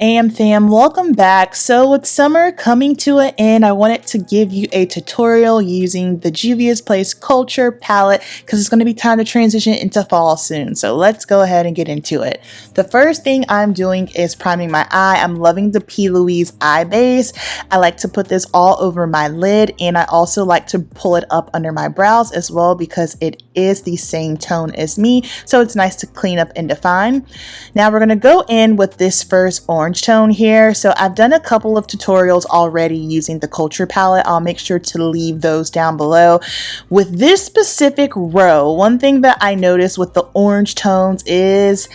AmFam, welcome back. So with summer coming to an end, I wanted to give you a tutorial using the Juvia's Place Culture palette because it's going to be time to transition into fall soon. So let's go ahead and get into it. The first thing I'm doing is priming my eye. I'm loving the P. Louise eye base. I like to put this all over my lid, and I also like to pull it up under my brows as well because it is the same tone as me. So it's nice to clean up and define. Now we're going to go in with this first orange tone here. So I've done a couple of tutorials already using the Culture palette. I'll make sure to leave those down below. With this specific row, one thing that I noticed with the orange tones is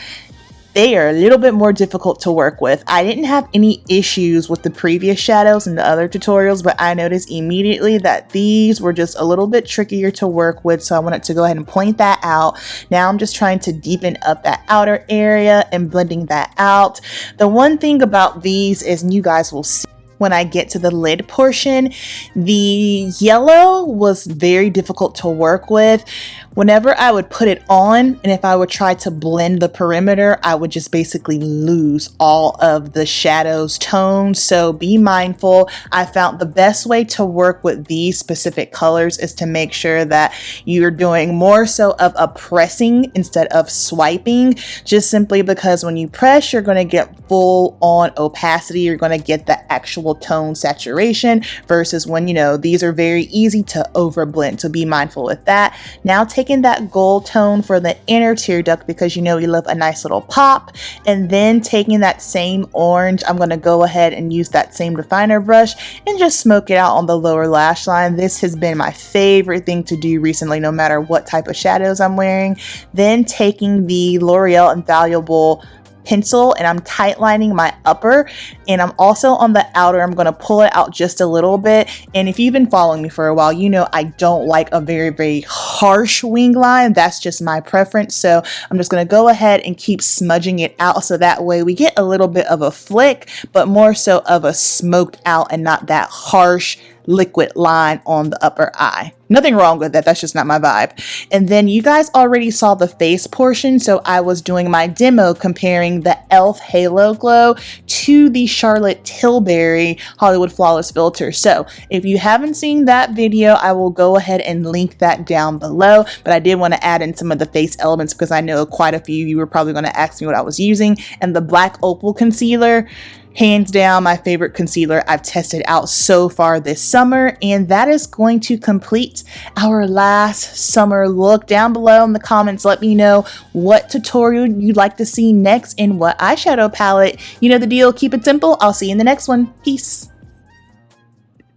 they are a little bit more difficult to work with. I didn't have any issues with the previous shadows in the other tutorials, but I noticed immediately that these were just a little bit trickier to work with, so I wanted to go ahead and point that out. Now I'm just trying to deepen up that outer area and blending that out. The one thing about these is, and you guys will see when I get to the lid portion, the yellow was very difficult to work with. Whenever I would put it on, and if I would try to blend the perimeter, I would just basically lose all of the shadow's tones. So be mindful. I found the best way to work with these specific colors is to make sure that you're doing more so of a pressing instead of swiping, just simply because when you press, you're going to get full on opacity. You're going to get the actual tone saturation versus when, these are very easy to overblend. So be mindful with that. Now taking that gold tone for the inner tear duct because we love a nice little pop, and then taking that same orange, I'm going to go ahead and use that same definer brush and just smoke it out on the lower lash line. This has been my favorite thing to do recently, no matter what type of shadows I'm wearing. Then taking the L'Oreal Infallible pencil and I'm tight lining my upper, and I'm also on the outer. I'm going to pull it out just a little bit, and if you've been following me for a while, I don't like a very harsh wing line. That's just my preference, so I'm just going to go ahead and keep smudging it out so that way we get a little bit of a flick, but more so of a smoked out and not that harsh liquid line on the upper eye. Nothing wrong with that, that's just not my vibe. And then you guys already saw the face portion, so I was doing my demo comparing the e.l.f. Halo Glow to the Charlotte Tilbury Hollywood Flawless filter. So if you haven't seen that video, I will go ahead and link that down below, but I did want to add in some of the face elements because I know quite a few of you were probably going to ask me what I was using. And the Black Opal Concealer, hands down my favorite concealer I've tested out so far this summer, and that is going to complete our last summer look. Down below in the comments, let me know what tutorial you'd like to see next and what eyeshadow palette. You know the deal, keep it simple. I'll see you in the next one. Peace.